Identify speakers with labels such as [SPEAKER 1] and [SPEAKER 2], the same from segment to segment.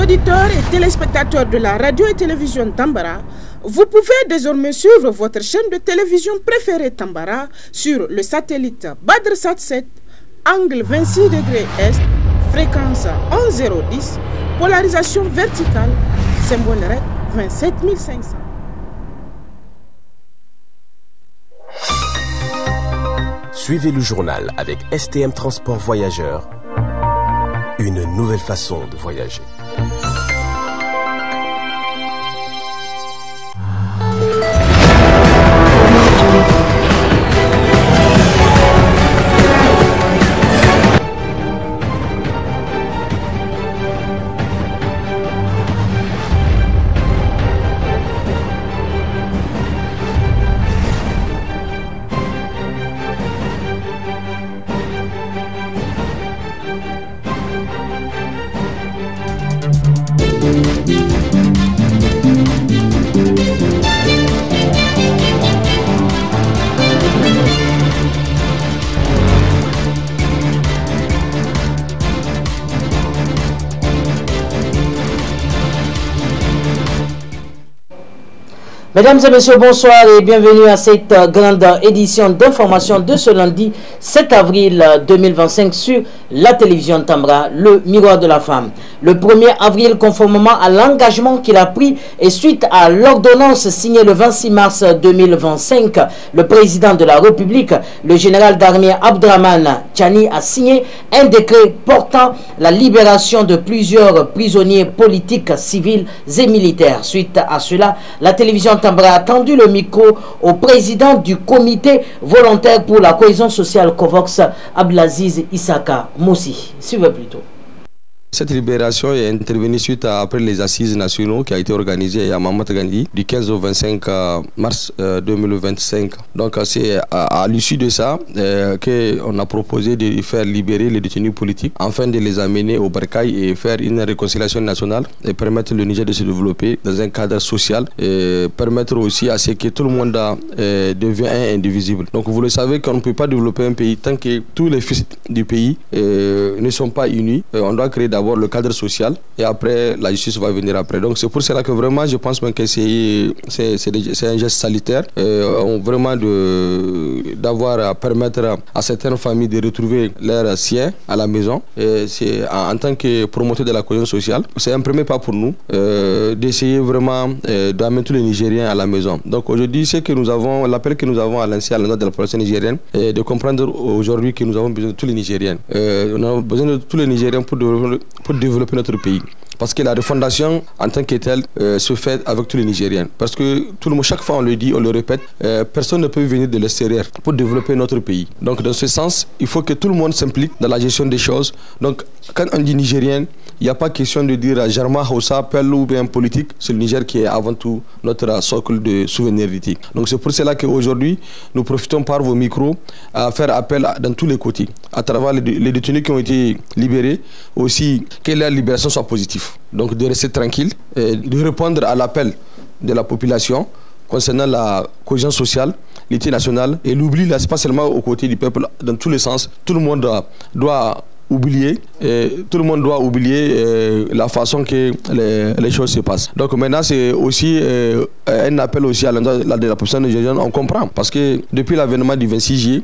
[SPEAKER 1] auditeurs et téléspectateurs de la radio et télévision Tambara, vous pouvez désormais suivre votre chaîne de télévision préférée Tambara sur le satellite BadrSat 7, angle 26 degrés Est, fréquence 11010, polarisation verticale, symbole REC 27500.
[SPEAKER 2] Suivez le journal avec STM Transport Voyageurs. Une nouvelle façon de voyager.
[SPEAKER 3] Mesdames et messieurs, bonsoir et bienvenue à cette grande édition d'information de ce lundi 7 avril 2025 sur la télévision Tambara, le miroir de la femme. Le 1er avril, conformément à l'engagement qu'il a pris et suite à l'ordonnance signée le 26 mars 2025, le président de la République, le général d'armée Abdraman Tchani, a signé un décret portant la libération de plusieurs prisonniers politiques, civils et militaires. Suite à cela, la télévision Tambara a tendu le micro au président du comité volontaire pour la cohésion sociale COVOX, Abdelaziz Issaka Moussi. Suivez plutôt.
[SPEAKER 4] Cette libération est intervenue suite après les assises nationaux qui a été organisées à Mamad Gandhi du 15 au 25 mars 2025. Donc c'est à l'issue de ça qu'on a proposé de faire libérer les détenus politiques afin de les amener au Barcaï et faire une réconciliation nationale et permettre le Niger de se développer dans un cadre social et permettre aussi à ce que tout le monde devient indivisible. Donc vous le savez qu'on ne peut pas développer un pays tant que tous les fils du pays ne sont pas unis. On doit créer d'abord le cadre social et après la justice va venir après. Donc c'est pour cela que vraiment je pense que c'est un geste salutaire vraiment d'avoir à permettre à certaines familles de retrouver leurs siens à la maison. C'est en tant que promoteur de la cohésion sociale, c'est un premier pas pour nous d'essayer vraiment d'amener tous les Nigériens à la maison. Donc aujourd'hui c'est que nous avons l'appel que nous avons à lancer à l'endroit de la population nigérienne et de comprendre aujourd'hui que nous avons besoin de tous les Nigériens. On a besoin de tous les Nigériens pour développer notre pays. Parce que la refondation en tant que telle se fait avec tous les Nigériens. Parce que tout le monde, chaque fois on le dit, on le répète, personne ne peut venir de l'extérieur pour développer notre pays. Donc dans ce sens, il faut que tout le monde s'implique dans la gestion des choses. Donc quand on dit Nigérien, il n'y a pas question de dire Jarma, Hausa, Pel ou bien politique. C'est le Niger qui est avant tout notre socle de souveraineté. Donc c'est pour cela qu'aujourd'hui, nous profitons par vos micros à faire appel dans tous les côtés. À travers les détenus qui ont été libérés, aussi que la libération soit positive. Donc de rester tranquille, et de répondre à l'appel de la population concernant la cohésion sociale, l'unité nationale. Et l'oubli, là, ce n'est pas seulement aux côtés du peuple, dans tous les sens. Tout le monde doit oublier, la façon que les choses se passent. Donc maintenant, c'est aussi un appel aussi à l'endroit de la population nigérienne. On comprend, parce que depuis l'avènement du 26 juillet,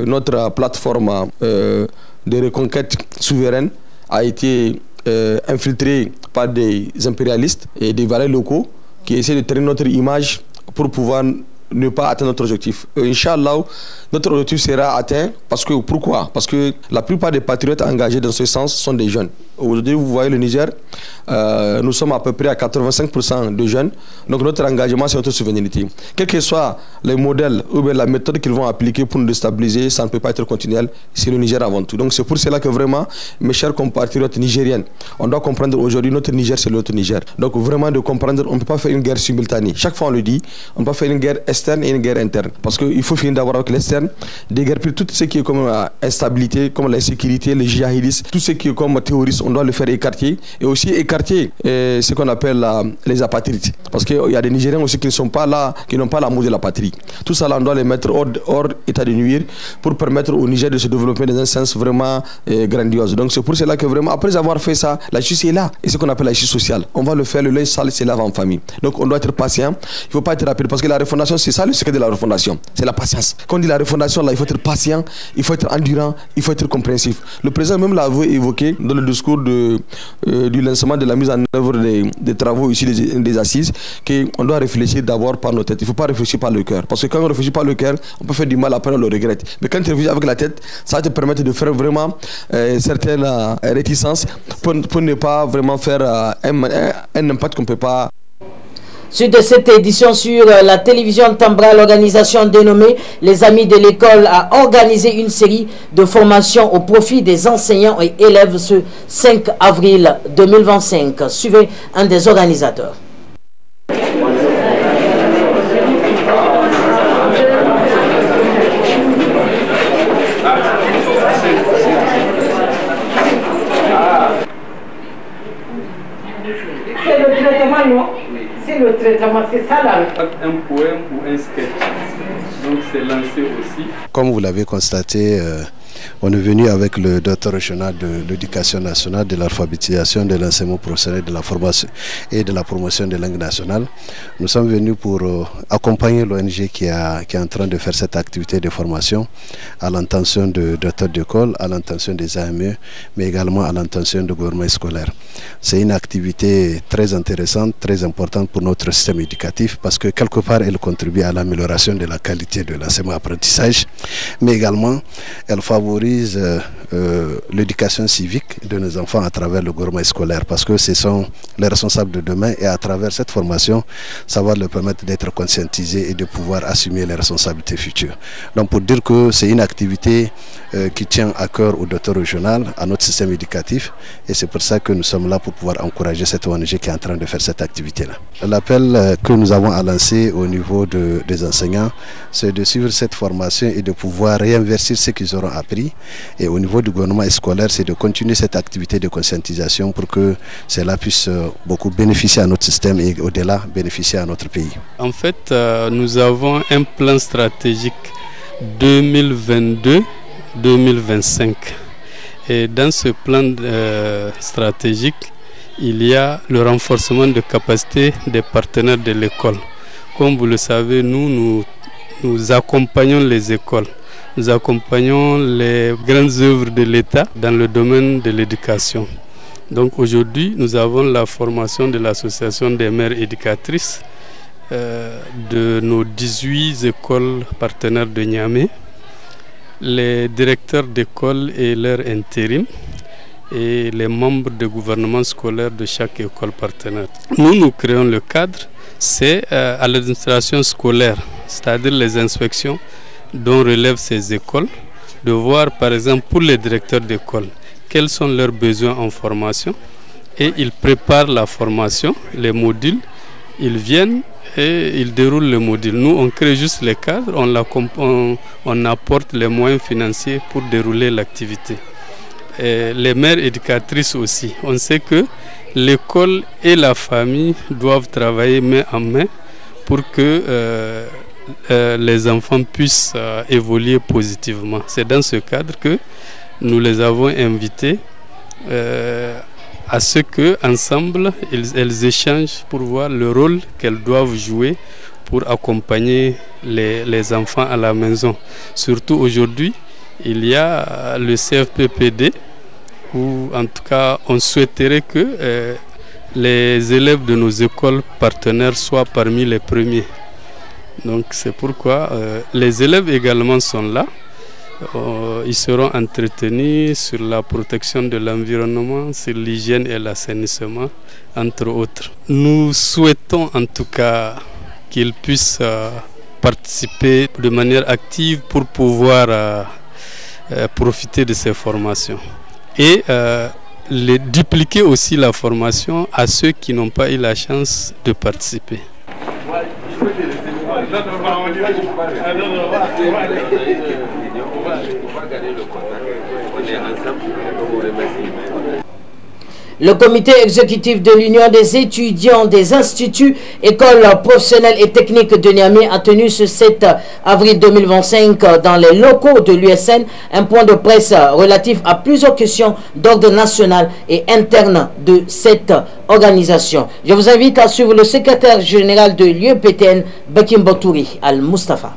[SPEAKER 4] notre plateforme de reconquête souveraine a été infiltré par des impérialistes et des valets locaux qui essaient de traîner notre image pour pouvoir ne pas atteindre notre objectif. Inch'Allah, notre objectif sera atteint. Pourquoi? Parce que la plupart des patriotes engagés dans ce sens sont des jeunes. Aujourd'hui, vous voyez le Niger, nous sommes à peu près à 85% de jeunes. Donc notre engagement, c'est notre souveraineté. Quels que soient les modèles ou bien la méthode qu'ils vont appliquer pour nous déstabiliser, ça ne peut pas être continuel. C'est le Niger avant tout. Donc c'est pour cela que vraiment, mes chers compatriotes nigériennes, on doit comprendre aujourd'hui notre Niger, c'est notre Niger. Donc vraiment de comprendre, on ne peut pas faire une guerre simultanée. Chaque fois on le dit, on ne peut pas faire une guerre externe et une guerre interne. Parce qu'il faut finir d'abord avec l'externe, déguerpir tout ce qui est comme instabilité, comme l'insécurité, les djihadistes, tout ce qui est comme terroristes, on doit le faire écarter. Et aussi écarter ce qu'on appelle les apatrides. Parce qu'il y a des Nigériens aussi qui ne sont pas là, qui n'ont pas l'amour de la patrie. Tout ça là, on doit les mettre hors état de nuire pour permettre au Niger de se développer dans un sens vraiment grandiose. Donc c'est pour cela que vraiment, après avoir fait ça, la justice est là. Et ce qu'on appelle la justice sociale. On va le faire, le linge sale, c'est lave en famille. Donc on doit être patient. Il ne faut pas être rapide parce que la refondation, c'est ça le secret de la refondation. C'est la patience. Quand on dit la refondation, là, il faut être patient, il faut être endurant, il faut être compréhensif. Le président même l'a évoqué dans le discours du lancement de la mise en œuvre des travaux ici des assises, qu'on doit réfléchir d'abord par nos têtes. Il ne faut pas réfléchir par le cœur. Parce que quand on réfléchit par le cœur, on peut faire du mal, après on le regrette. Mais quand tu réfléchis avec la tête, ça va te permettre de faire vraiment certaines réticences pour ne pas vraiment faire un impact qu'on ne peut pas.
[SPEAKER 3] Suite de cette édition sur la télévision Tambra, l'organisation dénommée Les Amis de l'école a organisé une série de formations au profit des enseignants et élèves ce 5 avril 2025. Suivez un des organisateurs.
[SPEAKER 5] C'est le traitement, non? C'est le traitement, c'est ça là.
[SPEAKER 6] Un poème ou un sketch. Donc c'est lancé aussi.
[SPEAKER 7] Comme vous l'avez constaté, on est venu avec le directeur régional de l'éducation nationale, de l'alphabétisation, de l'enseignement professionnel, de la formation et de la promotion des langues nationales. Nous sommes venus pour accompagner l'ONG qui est en train de faire cette activité de formation à l'intention de directeurs d'école, à l'intention des AME, mais également à l'intention du gouvernement scolaire. C'est une activité très intéressante, très importante pour notre système éducatif parce que quelque part elle contribue à l'amélioration de la qualité de l'enseignement-apprentissage, mais également elle favorise l'éducation civique de nos enfants à travers le gouvernement scolaire parce que ce sont les responsables de demain et à travers cette formation, ça va leur permettre d'être conscientisés et de pouvoir assumer les responsabilités futures. Donc pour dire que c'est une activité qui tient à cœur au directeur régional, à notre système éducatif et c'est pour ça que nous sommes là pour pouvoir encourager cette ONG qui est en train de faire cette activité-là. L'appel que nous avons à lancer au niveau des enseignants, c'est de suivre cette formation et de pouvoir réinvestir ce qu'ils auront appris. Et au niveau du gouvernement scolaire, c'est de continuer cette activité de conscientisation pour que cela puisse beaucoup bénéficier à notre système et au-delà bénéficier à notre pays.
[SPEAKER 6] En fait, nous avons un plan stratégique 2022-2025. Et dans ce plan stratégique, il y a le renforcement de capacité des partenaires de l'école. Comme vous le savez, nous accompagnons les écoles. Nous accompagnons les grandes œuvres de l'État dans le domaine de l'éducation. Donc aujourd'hui, nous avons la formation de l'association des mères éducatrices de nos 18 écoles partenaires de Niamey, les directeurs d'école et leur intérim et les membres du gouvernement scolaire de chaque école partenaire. Nous créons le cadre, c'est à l'administration scolaire, c'est-à-dire les inspections dont relèvent ces écoles, de voir par exemple pour les directeurs d'école quels sont leurs besoins en formation et ils préparent la formation, les modules, ils viennent et ils déroulent le module. Nous on crée juste les cadres, on apporte les moyens financiers pour dérouler l'activité. Les mères éducatrices aussi, on sait que l'école et la famille doivent travailler main en main pour que les enfants puissent évoluer positivement. C'est dans ce cadre que nous les avons invités à ce que ensemble elles échangent pour voir le rôle qu'elles doivent jouer pour accompagner les enfants à la maison. Surtout aujourd'hui, il y a le CFPPD où en tout cas on souhaiterait que les élèves de nos écoles partenaires soient parmi les premiers. Donc c'est pourquoi les élèves également sont là. Ils seront entretenus sur la protection de l'environnement, sur l'hygiène et l'assainissement, entre autres. Nous souhaitons en tout cas qu'ils puissent participer de manière active pour pouvoir profiter de ces formations. Et dupliquer aussi la formation à ceux qui n'ont pas eu la chance de participer.
[SPEAKER 3] Le comité exécutif de l'Union des étudiants des instituts, écoles professionnelles et techniques de Niamey a tenu ce 7 avril 2025 dans les locaux de l'USN un point de presse relatif à plusieurs questions d'ordre national et interne de cette organisation. Je vous invite à suivre le secrétaire général de l'UEPTN, Bakim Botouri Al-Mustafa.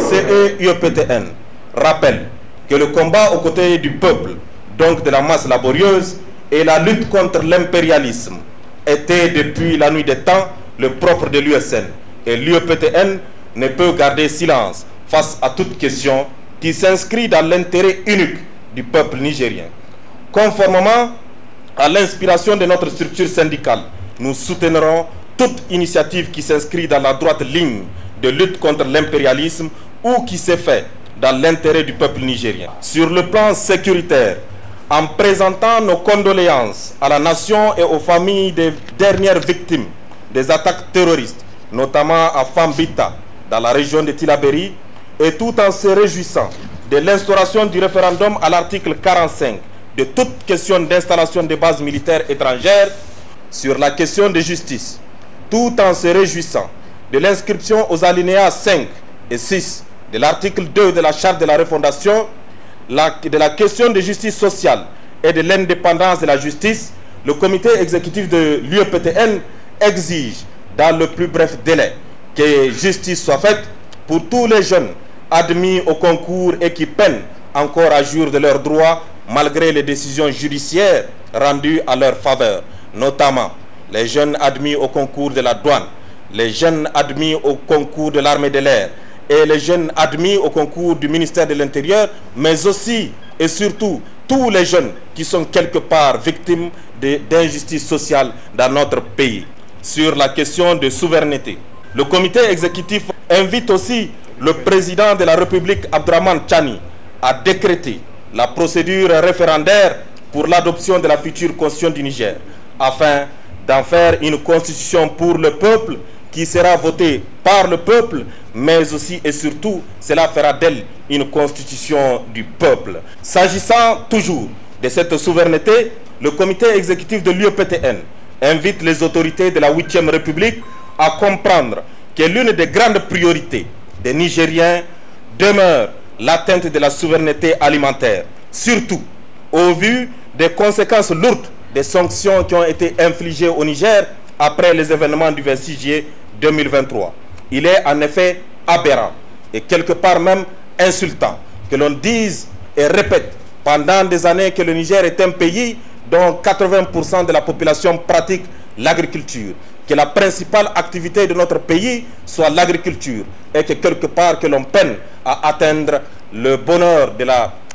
[SPEAKER 8] CE-UEPTN rappelle que le combat aux côtés du peuple, donc de la masse laborieuse, et la lutte contre l'impérialisme était depuis la nuit des temps le propre de l'USN. Et l'UEPTN ne peut garder silence face à toute question qui s'inscrit dans l'intérêt unique du peuple nigérien. Conformément à l'inspiration de notre structure syndicale, nous soutiendrons toute initiative qui s'inscrit dans la droite ligne de lutte contre l'impérialisme ou qui s'est fait dans l'intérêt du peuple nigérien. Sur le plan sécuritaire, en présentant nos condoléances à la nation et aux familles des dernières victimes des attaques terroristes, notamment à Fambita, dans la région de Tillabéri, et tout en se réjouissant de l'instauration du référendum à l'article 45 de toute question d'installation de bases militaires étrangères, sur la question de justice, tout en se réjouissant de l'inscription aux alinéas 5 et 6 de l'article 2 de la charte de la refondation, de la question de justice sociale et de l'indépendance de la justice, le comité exécutif de l'UEPTN exige dans le plus bref délai que justice soit faite pour tous les jeunes admis au concours et qui peinent encore à jouir de leurs droits malgré les décisions judiciaires rendues à leur faveur, notamment les jeunes admis au concours de la douane, les jeunes admis au concours de l'armée de l'air et les jeunes admis au concours du ministère de l'Intérieur, mais aussi et surtout tous les jeunes qui sont quelque part victimes d'injustice sociale dans notre pays. Sur la question de souveraineté, le comité exécutif invite aussi le président de la République, Abdraman Tchani, à décréter la procédure référendaire pour l'adoption de la future constitution du Niger, afin d'en faire une constitution pour le peuple qui sera votée par le peuple, mais aussi et surtout, cela fera d'elle une constitution du peuple. S'agissant toujours de cette souveraineté, le comité exécutif de l'UEPTN invite les autorités de la 8e République à comprendre que l'une des grandes priorités des Nigériens demeure l'atteinte de la souveraineté alimentaire, surtout au vu des conséquences lourdes des sanctions qui ont été infligées au Niger après les événements du 26 juillet 2023. Il est en effet aberrant et quelque part même insultant que l'on dise et répète pendant des années que le Niger est un pays dont 80% de la population pratique l'agriculture, que la principale activité de notre pays soit l'agriculture et que quelque part que l'on peine à atteindre le bonheur de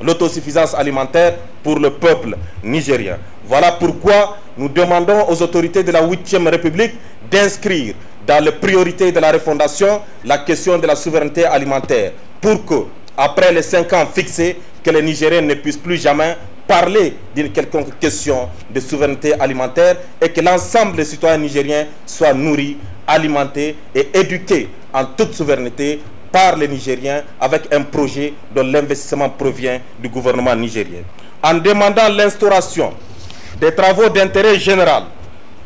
[SPEAKER 8] l'autosuffisance alimentaire pour le peuple nigérien. Voilà pourquoi nous demandons aux autorités de la 8e République d'inscrire dans les priorités de la refondation la question de la souveraineté alimentaire pour que, après les 5 ans fixés, que les Nigériens ne puissent plus jamais parler d'une quelconque question de souveraineté alimentaire et que l'ensemble des citoyens nigériens soient nourris, alimentés et éduqués en toute souveraineté par les Nigériens avec un projet dont l'investissement provient du gouvernement nigérien. En demandant l'instauration des travaux d'intérêt général,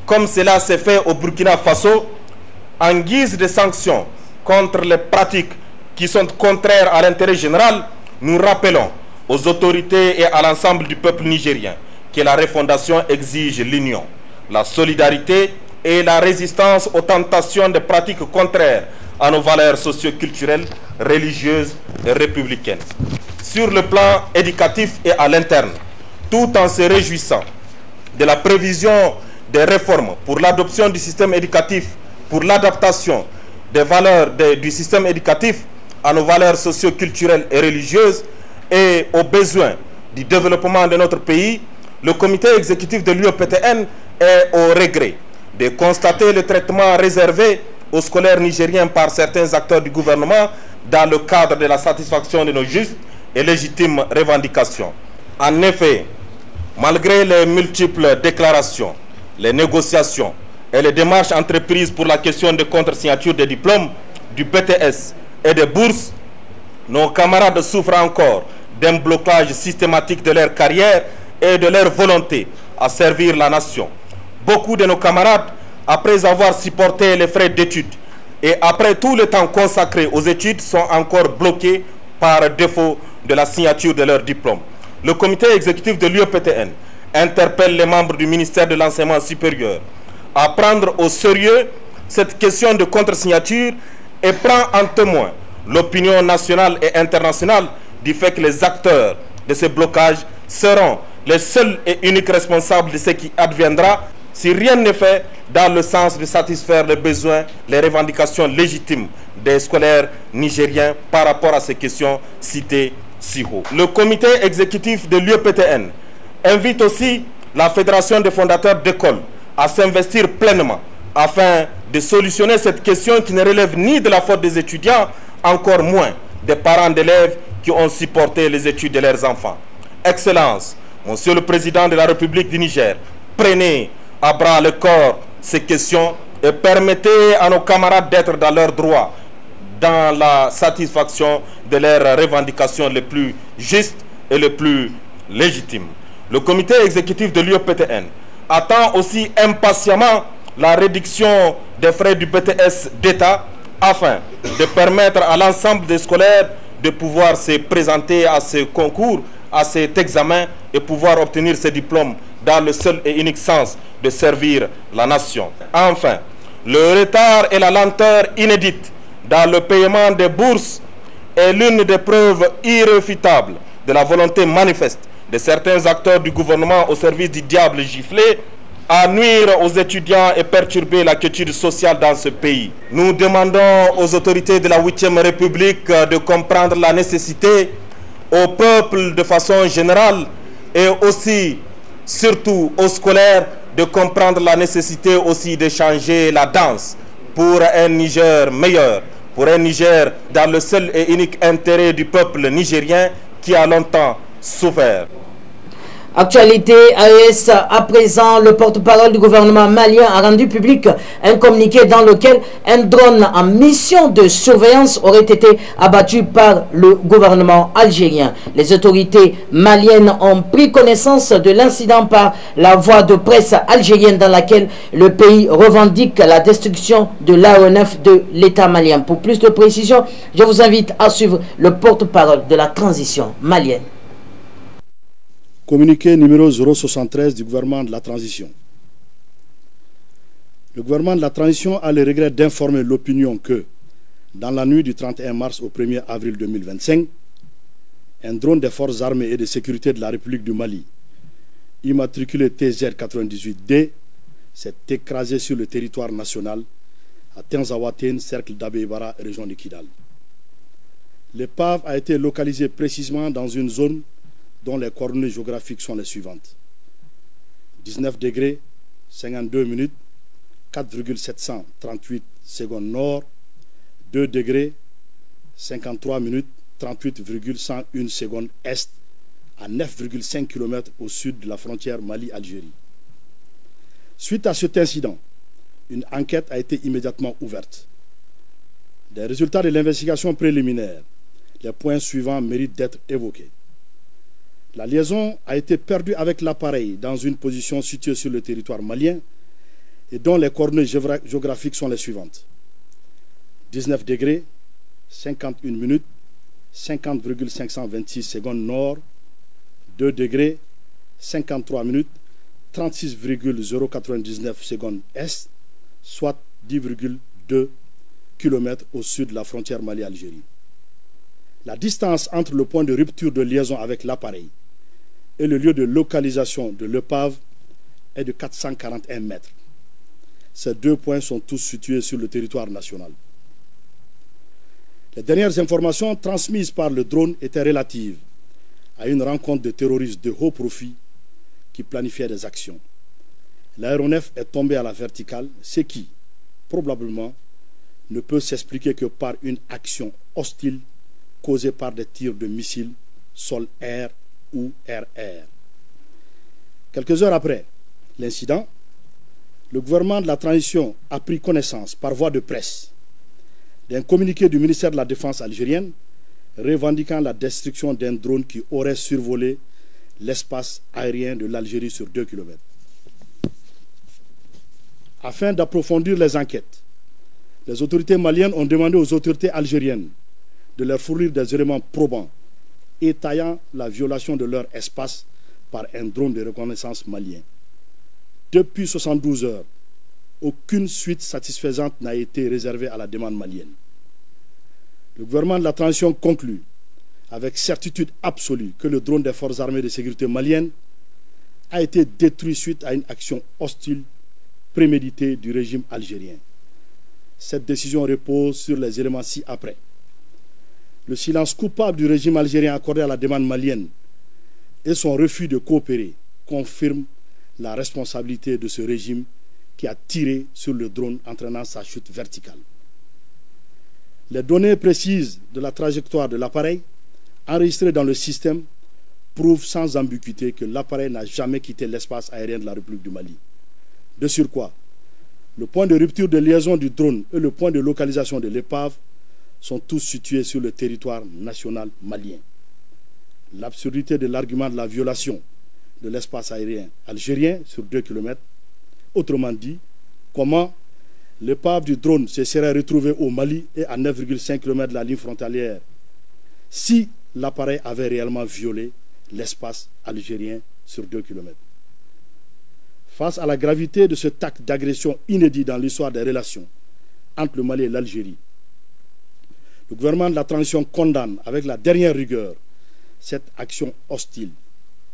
[SPEAKER 8] comme cela s'est fait au Burkina Faso, en guise de sanctions contre les pratiques qui sont contraires à l'intérêt général, nous rappelons aux autorités et à l'ensemble du peuple nigérien que la refondation exige l'union, la solidarité et la résistance aux tentations de pratiques contraires à nos valeurs socio-culturelles, religieuses et républicaines. Sur le plan éducatif et à l'interne, tout en se réjouissant de la prévision des réformes pour l'adoption du système éducatif, pour l'adaptation des valeurs du système éducatif à nos valeurs socio-culturelles et religieuses et aux besoins du développement de notre pays, le comité exécutif de l'UEPTN est au regret de constater le traitement réservé aux scolaires nigériens par certains acteurs du gouvernement dans le cadre de la satisfaction de nos justes et légitimes revendications. En effet, Malgré les multiples déclarations, les négociations et les démarches entreprises pour la question de contre-signature des diplômes, du BTS et des bourses, nos camarades souffrent encore d'un blocage systématique de leur carrière et de leur volonté à servir la nation. Beaucoup de nos camarades, après avoir supporté les frais d'études et après tout le temps consacré aux études, sont encore bloqués par défaut de la signature de leur diplôme. Le comité exécutif de l'UEPTN interpelle les membres du ministère de l'Enseignement supérieur à prendre au sérieux cette question de contre-signature et prend en témoin l'opinion nationale et internationale du fait que les acteurs de ce blocage seront les seuls et uniques responsables de ce qui adviendra si rien n'est fait dans le sens de satisfaire les besoins, les revendications légitimes des scolaires nigériens par rapport à ces questions citées si haut. Le comité exécutif de l'UEPTN invite aussi la Fédération des fondateurs d'écoles à s'investir pleinement afin de solutionner cette question qui ne relève ni de la faute des étudiants, encore moins des parents d'élèves qui ont supporté les études de leurs enfants. Excellence, Monsieur le Président de la République du Niger, prenez à bras le corps ces questions et permettez à nos camarades d'être dans leurs droits, dans la satisfaction de leurs revendications les plus justes et les plus légitimes. Le comité exécutif de l'UEPTN attend aussi impatiemment la réduction des frais du BTS d'État afin de permettre à l'ensemble des scolaires de pouvoir se présenter à ce concours, à cet examen et pouvoir obtenir ces diplômes dans le seul et unique sens de servir la nation. Enfin, le retard et la lenteur inédite dans le paiement des bourses est l'une des preuves irréfutables de la volonté manifeste de certains acteurs du gouvernement au service du diable giflé à nuire aux étudiants et perturber la quiétude sociale dans ce pays. Nous demandons aux autorités de la 8e République de comprendre la nécessité au peuple de façon générale et aussi, surtout aux scolaires, de comprendre la nécessité aussi de changer la danse pour un Niger meilleur, pour un Niger dans le seul et unique intérêt du peuple nigérien qui a longtemps souffert.
[SPEAKER 3] Actualité AES, à présent, le porte-parole du gouvernement malien a rendu public un communiqué dans lequel un drone en mission de surveillance aurait été abattu par le gouvernement algérien. Les autorités maliennes ont pris connaissance de l'incident par la voie de presse algérienne dans laquelle le pays revendique la destruction de l'aéronef de l'État malien. Pour plus de précision, je vous invite à suivre le porte-parole de la transition malienne.
[SPEAKER 9] Communiqué numéro 073 du gouvernement de la transition. Le gouvernement de la transition a le regret d'informer l'opinion que, dans la nuit du 31 mars au 1er avril 2025, un drone des forces armées et de sécurité de la République du Mali, immatriculé TZ98D, s'est écrasé sur le territoire national à Tenzawaten, cercle d'Abeibara, région de Kidal. L'épave a été localisée précisément dans une zone dont les coordonnées géographiques sont les suivantes. 19 degrés, 52 minutes, 4,738 secondes nord, 2 degrés, 53 minutes, 38,101 secondes est, à 9,5 km au sud de la frontière Mali-Algérie. Suite à cet incident, une enquête a été immédiatement ouverte. Des résultats de l'investigation préliminaire, les points suivants méritent d'être évoqués. La liaison a été perdue avec l'appareil dans une position située sur le territoire malien et dont les coordonnées géographiques sont les suivantes. 19 degrés, 51 minutes, 50,526 secondes nord, 2 degrés, 53 minutes, 36,099 secondes est, soit 10,2 km au sud de la frontière Mali-Algérie. La distance entre le point de rupture de liaison avec l'appareil et le lieu de localisation de l'épave est de 441 mètres. Ces deux points sont tous situés sur le territoire national. Les dernières informations transmises par le drone étaient relatives à une rencontre de terroristes de haut profil qui planifiaient des actions. L'aéronef est tombé à la verticale, ce qui, probablement, ne peut s'expliquer que par une action hostile causée par des tirs de missiles sol-air ou air-air. Quelques heures après l'incident, le gouvernement de la transition a pris connaissance par voie de presse d'un communiqué du ministère de la Défense algérienne revendiquant la destruction d'un drone qui aurait survolé l'espace aérien de l'Algérie sur 2 km. Afin d'approfondir les enquêtes, les autorités maliennes ont demandé aux autorités algériennes de leur fournir des éléments probants étayant la violation de leur espace par un drone de reconnaissance malien. Depuis 72 heures, aucune suite satisfaisante n'a été réservée à la demande malienne. Le gouvernement de la transition conclut avec certitude absolue que le drone des forces armées de sécurité maliennes a été détruit suite à une action hostile préméditée du régime algérien. Cette décision repose sur les éléments ci-après. Le silence coupable du régime algérien accordé à la demande malienne et son refus de coopérer confirment la responsabilité de ce régime qui a tiré sur le drone entraînant sa chute verticale. Les données précises de la trajectoire de l'appareil enregistrées dans le système prouvent sans ambiguïté que l'appareil n'a jamais quitté l'espace aérien de la République du Mali. De surcroît, le point de rupture de liaison du drone et le point de localisation de l'épave sont tous situés sur le territoire national malien. L'absurdité de l'argument de la violation de l'espace aérien algérien sur 2 km, autrement dit, comment l'épave du drone se serait retrouvée au Mali et à 9,5 km de la ligne frontalière si l'appareil avait réellement violé l'espace algérien sur 2 km. Face à la gravité de cet acte d'agression inédit dans l'histoire des relations entre le Mali et l'Algérie, le gouvernement de la transition condamne avec la dernière rigueur cette action hostile,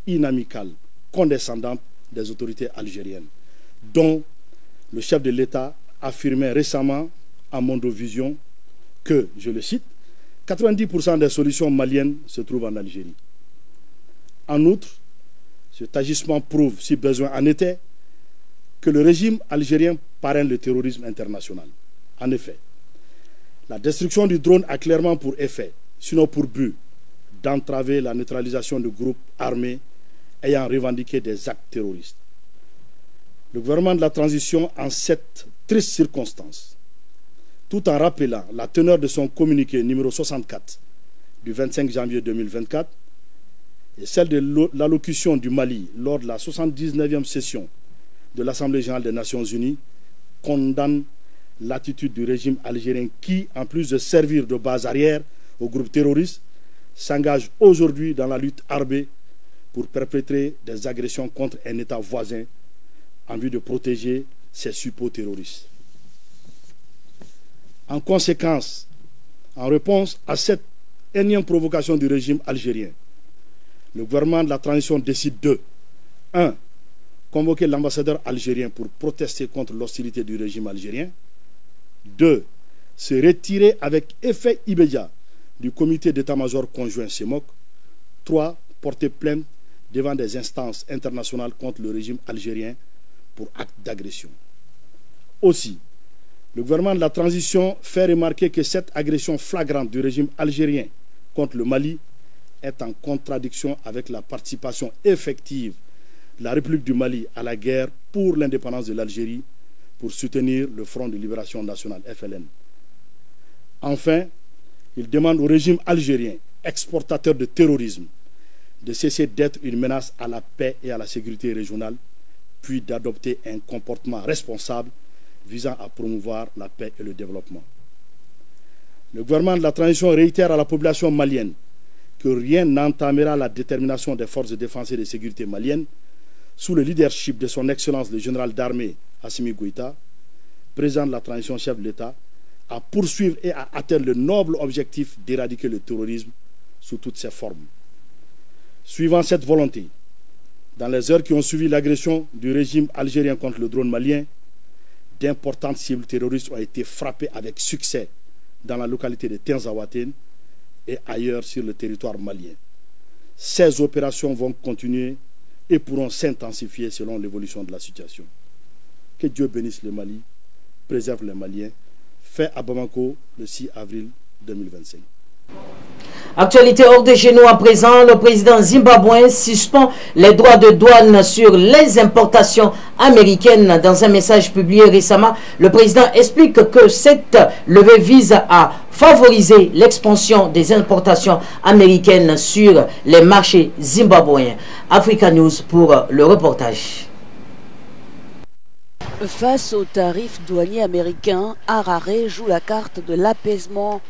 [SPEAKER 9] inamicale, condescendante des autorités algériennes, dont le chef de l'État affirmait récemment à Mondovision que, je le cite, 90% des solutions maliennes se trouvent en Algérie. En outre, cet agissement prouve, si besoin en était, que le régime algérien parraine le terrorisme international. En effet, la destruction du drone a clairement pour effet, sinon pour but, d'entraver la neutralisation de groupes armés ayant revendiqué des actes terroristes. Le gouvernement de la transition, en cette triste circonstance, tout en rappelant la teneur de son communiqué numéro 64 du 25 janvier 2024 et celle de l'allocution du Mali lors de la 79e session de l'Assemblée générale des Nations unies, condamne l'attitude du régime algérien qui, en plus de servir de base arrière aux groupes terroristes, s'engage aujourd'hui dans la lutte armée pour perpétrer des agressions contre un État voisin en vue de protéger ses suppôts terroristes. En conséquence, en réponse à cette énième provocation du régime algérien, le gouvernement de la transition décide de 1. Convoquer l'ambassadeur algérien pour protester contre l'hostilité du régime algérien. 2. Se retirer avec effet immédiat du comité d'état-major conjoint CEMOC. 3. Porter plainte devant des instances internationales contre le régime algérien pour acte d'agression. Aussi, le gouvernement de la transition fait remarquer que cette agression flagrante du régime algérien contre le Mali est en contradiction avec la participation effective de la République du Mali à la guerre pour l'indépendance de l'Algérie pour soutenir le Front de Libération Nationale, FLN. Enfin, il demande au régime algérien, exportateur de terrorisme, de cesser d'être une menace à la paix et à la sécurité régionale, puis d'adopter un comportement responsable visant à promouvoir la paix et le développement. Le gouvernement de la transition réitère à la population malienne que rien n'entamera la détermination des forces de défense et de sécurité maliennes sous le leadership de son Excellence le général d'armée Assimi Goïta, président de la transition chef de l'État, à poursuivre et à atteindre le noble objectif d'éradiquer le terrorisme sous toutes ses formes. Suivant cette volonté, dans les heures qui ont suivi l'agression du régime algérien contre le drone malien, d'importantes cibles terroristes ont été frappées avec succès dans la localité de Tinzaouaten et ailleurs sur le territoire malien. Ces opérations vont continuer et pourront s'intensifier selon l'évolution de la situation. Que Dieu bénisse le Mali, préserve les Maliens. Fait à Bamako le 6 avril 2025.
[SPEAKER 3] Actualité hors de chez nous à présent, le président zimbabwéen suspend les droits de douane sur les importations américaines. Dans un message publié récemment, le président explique que cette levée vise à favoriser l'expansion des importations américaines sur les marchés zimbabwéens. Africa News pour le reportage.
[SPEAKER 10] Face aux tarifs douaniers américains, Harare joue la carte de l'apaisement.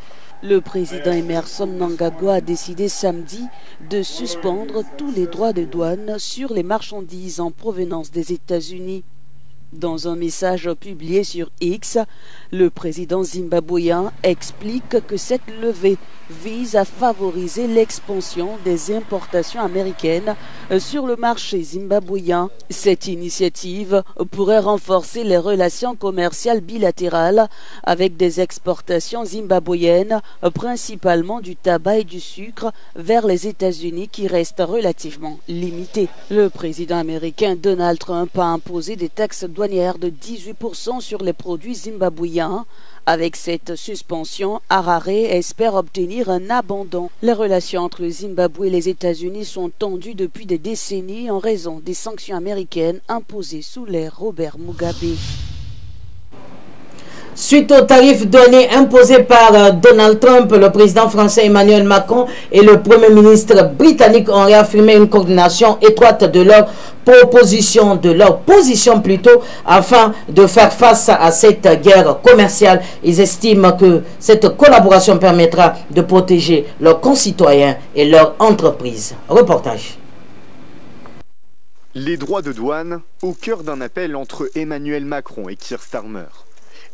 [SPEAKER 10] Le président Emmerson Mnangagwa a décidé samedi de suspendre tous les droits de douane sur les marchandises en provenance des États-Unis. Dans un message publié sur X, le président zimbabwéen explique que cette levée vise à favoriser l'expansion des importations américaines sur le marché zimbabwéen. Cette initiative pourrait renforcer les relations commerciales bilatérales avec des exportations zimbabwéennes, principalement du tabac et du sucre, vers les États-Unis qui restent relativement limitées. Le président américain Donald Trump a imposé des taxes douanières de 18% sur les produits zimbabwéens. Avec cette suspension, Harare espère obtenir un abandon. Les relations entre le Zimbabwe et les États-Unis sont tendues depuis des décennies en raison des sanctions américaines imposées sous l'ère Robert Mugabe.
[SPEAKER 3] Suite aux tarifs douaniers imposés par Donald Trump, le président français Emmanuel Macron et le premier ministre britannique ont réaffirmé une coordination étroite de leur position plutôt, afin de faire face à cette guerre commerciale. Ils estiment que cette collaboration permettra de protéger leurs concitoyens et leurs entreprises. Reportage.
[SPEAKER 11] Les droits de douane au cœur d'un appel entre Emmanuel Macron et Keir Starmer.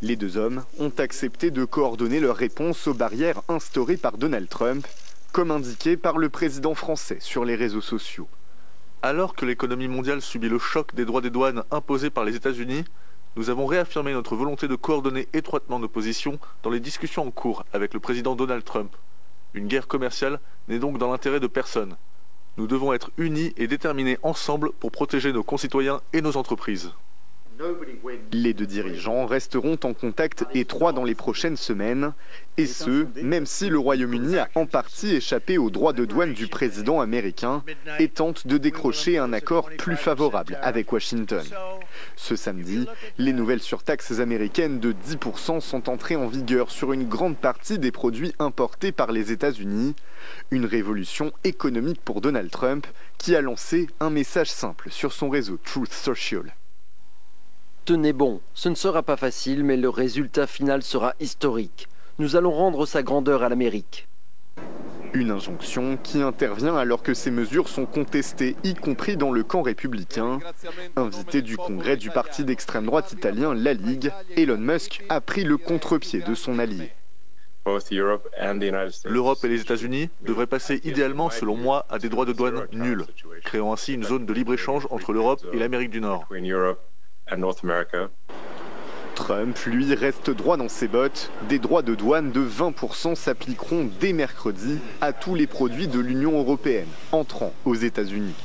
[SPEAKER 11] Les deux hommes ont accepté de coordonner leur réponse aux barrières instaurées par Donald Trump, comme indiqué par le président français sur les réseaux sociaux.
[SPEAKER 12] Alors que l'économie mondiale subit le choc des droits des douanes imposés par les États-Unis, nous avons réaffirmé notre volonté de coordonner étroitement nos positions dans les discussions en cours avec le président Donald Trump. Une guerre commerciale n'est donc dans l'intérêt de personne. Nous devons être unis et déterminés ensemble pour protéger nos concitoyens et nos entreprises.
[SPEAKER 11] Les deux dirigeants resteront en contact étroit dans les prochaines semaines, et ce, même si le Royaume-Uni a en partie échappé aux droits de douane du président américain et tente de décrocher un accord plus favorable avec Washington. Ce samedi, les nouvelles surtaxes américaines de 10% sont entrées en vigueur sur une grande partie des produits importés par les États-Unis, une révolution économique pour Donald Trump qui a lancé un message simple sur son réseau Truth Social.
[SPEAKER 13] Tenez bon, ce ne sera pas facile, mais le résultat final sera historique. Nous allons rendre sa grandeur à l'Amérique.
[SPEAKER 11] Une injonction qui intervient alors que ces mesures sont contestées, y compris dans le camp républicain. Invité du congrès du parti d'extrême droite italien, la Ligue, Elon Musk a pris le contre-pied de son allié.
[SPEAKER 12] L'Europe et les États-Unis devraient passer idéalement, selon moi, à des droits de douane nuls, créant ainsi une zone de libre-échange entre l'Europe et l'Amérique du Nord.
[SPEAKER 11] Trump, lui, reste droit dans ses bottes. Des droits de douane de 20% s'appliqueront dès mercredi à tous les produits de l'Union européenne entrant aux États-Unis.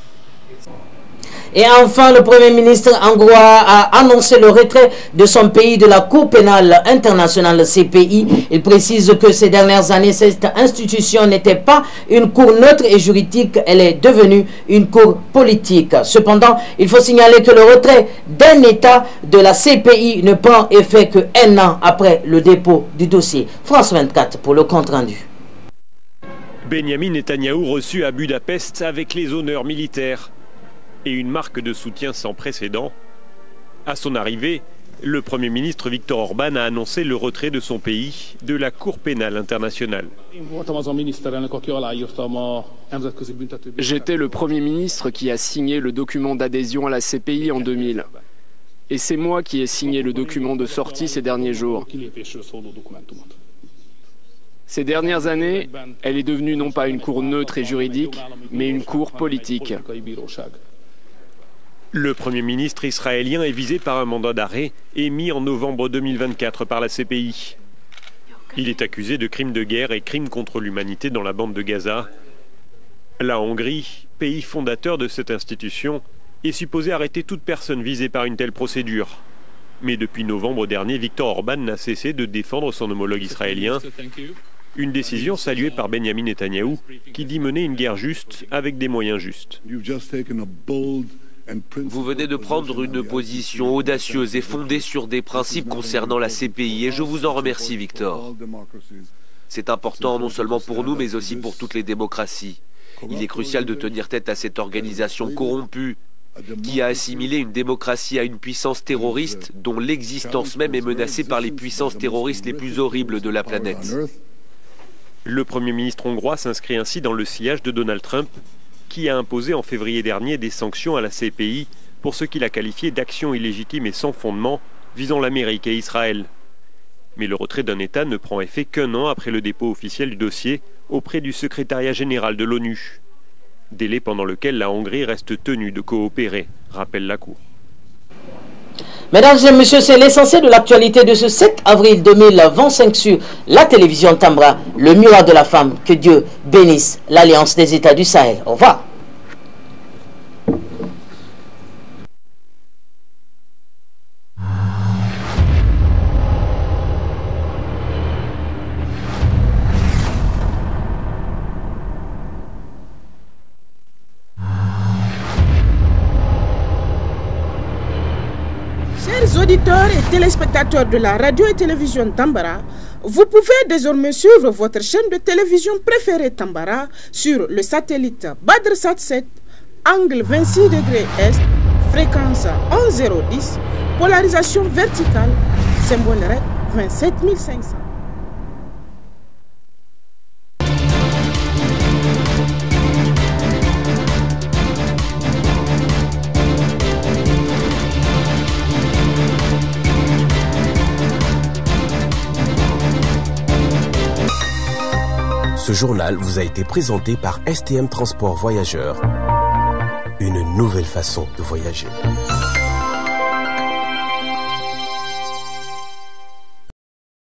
[SPEAKER 3] Et enfin, le Premier ministre hongrois a annoncé le retrait de son pays de la Cour pénale internationale CPI. Il précise que ces dernières années, cette institution n'était pas une cour neutre et juridique, elle est devenue une cour politique. Cependant, il faut signaler que le retrait d'un État de la CPI ne prend effet que 1 an après le dépôt du dossier. France 24 pour le compte-rendu.
[SPEAKER 14] Benyamin Netanyahou reçu à Budapest avec les honneurs militaires et une marque de soutien sans précédent. À son arrivée, le Premier ministre Viktor Orban a annoncé le retrait de son pays de la Cour pénale internationale.
[SPEAKER 15] J'étais le Premier ministre qui a signé le document d'adhésion à la CPI en 2000. Et c'est moi qui ai signé le document de sortie ces derniers jours. Ces dernières années, elle est devenue non pas une cour neutre et juridique, mais une cour politique.
[SPEAKER 14] Le Premier ministre israélien est visé par un mandat d'arrêt émis en novembre 2024 par la CPI. Il est accusé de crimes de guerre et crimes contre l'humanité dans la bande de Gaza. La Hongrie, pays fondateur de cette institution, est supposée arrêter toute personne visée par une telle procédure. Mais depuis novembre dernier, Viktor Orban n'a cessé de défendre son homologue israélien. Une décision saluée par Benyamin Netanyahou, qui dit mener une guerre juste avec des moyens justes.
[SPEAKER 16] Vous venez de prendre une position audacieuse et fondée sur des principes concernant la CPI, et je vous en remercie, Victor. C'est important non seulement pour nous, mais aussi pour toutes les démocraties. Il est crucial de tenir tête à cette organisation corrompue, qui a assimilé une démocratie à une puissance terroriste dont l'existence même est menacée par les puissances terroristes les plus horribles de la planète.
[SPEAKER 14] Le Premier ministre hongrois s'inscrit ainsi dans le sillage de Donald Trump, qui a imposé en février dernier des sanctions à la CPI pour ce qu'il a qualifié d'actions illégitimes et sans fondement visant l'Amérique et Israël. Mais le retrait d'un État ne prend effet qu'un an après le dépôt officiel du dossier auprès du secrétariat général de l'ONU. Délai pendant lequel la Hongrie reste tenue de coopérer, rappelle la Cour.
[SPEAKER 3] Mesdames et messieurs, c'est l'essentiel de l'actualité de ce 7 avril 2025 sur la télévision Tambra, le miroir de la femme. Que Dieu bénisse l'Alliance des États du Sahel. Au revoir.
[SPEAKER 1] Chers auditeurs et téléspectateurs de la radio et télévision Tambara, vous pouvez désormais suivre votre chaîne de télévision préférée Tambara sur le satellite BadrSat 7, angle 26 degrés Est, fréquence 11010, polarisation verticale, symbole REC 27500.
[SPEAKER 2] Ce journal vous a été présenté par STM Transport Voyageurs. Une nouvelle façon de voyager.